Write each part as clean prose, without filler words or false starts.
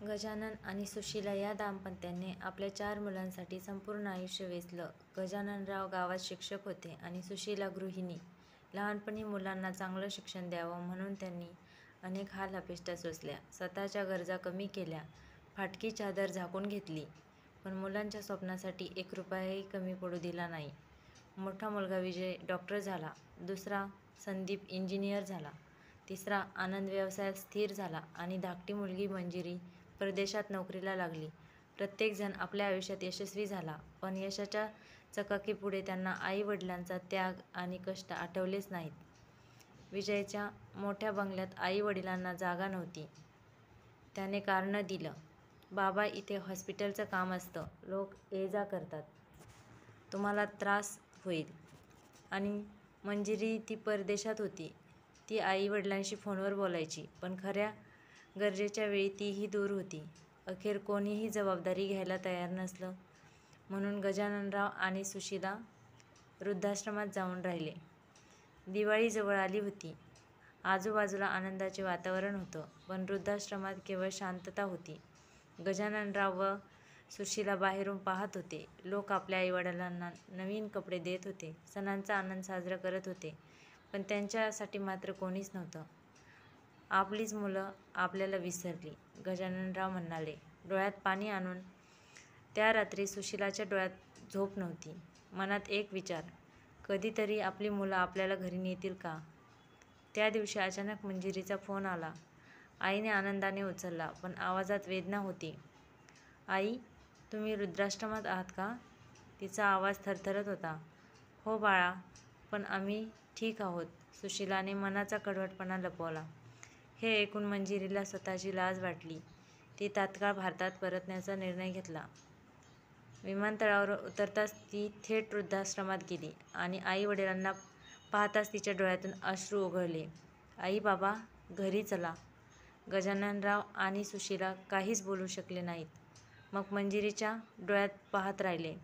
गजानन आणि सुशीला या दाम्पत्याने आपल्या 4 मुलांसाठी संपूर्ण आयुष्य वेचलं. गजाननराव गावात शिक्षक होते आणि सुशीला गृहिणी. लहानपणी मुलांना चांगलं शिक्षण द्यावं म्हणून त्यांनी अनेक हाल-अपेष्टा सोसल्या. स्वतःच्या गरजा कमी केल्या, फाटकी चादर झाकून घेतली, पण मुलांच्या स्वप्नासाठी 1 रुपयाही कमी पडू दिला नाही. मोठा मुलगा विजय डॉक्टर झाला, दुसरा संदीप इंजिनियर झाला, तिसरा आनंद व्यवसायात स्थिर झाला आणि धाकटी मुलगी मंजिरी परदेशात नोकरीला लागली. प्रत्येकजण आपल्या आयुष्यात यशस्वी झाला, पण यशाच्या चकाकीपुढे त्यांना आई-वडिलांचा त्याग आणि कष्ट आठवलेच नाहीत. विजयच्या मोठ्या बंगल्यात आई-वडिलांना जागा नव्हती. त्याने कारण दिलं, "बाबा, इथे हॉस्पिटलचं काम असतं, लोक ये-जा करतात. तुम्हाला त्रास होईल." आणि मंजिरी ती परदेशात होती. ती आई-वडिलांशी फोनवर बोलायची, पण खऱ्या गरजेच्या वेळी तीही दूर होती. अखेर कोणीही जबाबदारी घ्यायला तयार नसलं, म्हणून गजाननराव आणि सुशीला वृद्धाश्रमात जाऊन राहिले. दिवाळी जवळ आली होती. आजूबाजूला आनंदाचे वातावरण होतं, पण वृद्धाश्रमात केवळ शांतता होती. गजाननराव व सुशीला बाहेरून पाहत होते. लोक आपल्या आई-वडिलांना नवीन कपडे देत होते, सणांचा आनंद साजरा करत होते, पण त्यांच्यासाठी मात्र कोणीच नव्हतं. "आपलीच मुलं आपल्याला विसरली," गजाननराव म्हणाले, डोळ्यात पाणी आणून. त्या रात्री सुशीलाच्या डोळ्यात झोप नव्हती. मनात एक विचार, कधीतरी आपली मुलं आपल्याला घरी नेतील का? त्या दिवशी अचानक मंजिरीचा फोन आला. आईने आनंदाने उचलला, पण आवाजात वेदना होती. "आई, तुम्ही वृद्धाश्रमात आहात का?" तिचा आवाज थरथरत होता. "हो बाळा, पण आम्ही ठीक आहोत." सुशीलाने मनाचा कडवटपणा लपवला. हे ऐकून मंजिरीला स्वतःची लाज वाटली. ती तात्काळ भारतात परतण्याचा निर्णय घेतला. विमानतळावर उतरताच ती थेट वृद्धाश्रमात गेली आणि आई-वडिलांना पाहताच तिच्या डोळ्यातून अश्रू ओघळले. "आई, बाबा, घरी चला." गजाननराव आणि सुशीला काहीच बोलू शकले नाहीत. मग मंजिरीच्या डोळ्यात पाहत राहिले.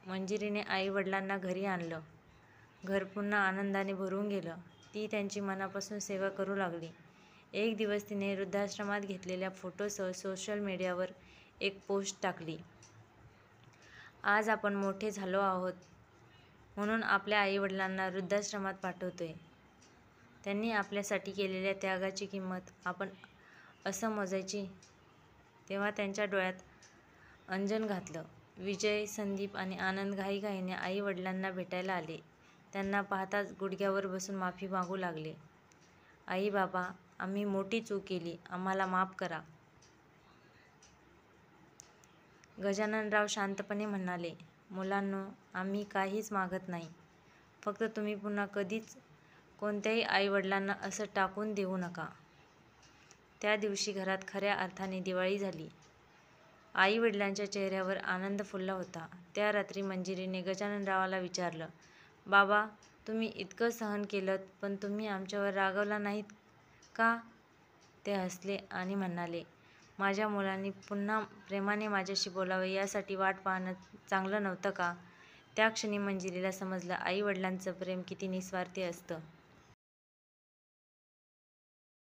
मंजिरीने आई-वडिलांना घरी आणलं. घर पुन्हा आनंदाने भरून गेलं. ती त्यांची मनापासून सेवा करू लागली. एक दिवस तिने वृद्धाश्रमात घेतलेल्या फोटोसह सोशल मीडियावर एक पोस्ट टाकली. "आज आपण मोठे झालो आहोत, म्हणून आपल्या आई-वडिलांना वृद्धाश्रमात पाठवतोय. त्यांनी आपल्यासाठी केलेल्या त्यागाची किंमत आपण असं मोजायची?" तेव्हा त्यांच्या डोळ्यात अंजन घातलं. विजय, संदीप आणि आनंद घाईघाईने आई-वडिलांना भेटायला आले. त्यांना पाहताच गुडघ्यावर बसून माफी मागू लागले. "आई, बाबा, आम्ही मोठी चूक केली, आम्हाला माफ करा." गजाननराव शांतपणे म्हणाले, "मुलांनो, आम्ही काहीच मागत नाही. फक्त तुम्ही पुन्हा कधीच कोणत्याही आई-वडिलांना असं टाकून देऊ नका." त्या दिवशी घरात खऱ्या अर्थाने दिवाळी झाली. आई-वडिलांच्या चेहऱ्यावर आनंद फुलला होता. त्या रात्री मंजिरीने गजाननरावाला विचारलं, "बाबा, तुम्ही इतकं सहन केलंत, पण तुम्ही आमच्यावर रागावला नाहीत का?" ते हसले आणि म्हणाले, "माझ्या मुलांनी पुन्हा प्रेमाने माझ्याशी बोलावं यासाठी वाट पाहणं चांगलं नव्हतं का?" त्या क्षणी मंजिरीला समजलं, आई-वडिलांचं प्रेम किती निस्वार्थी असतं.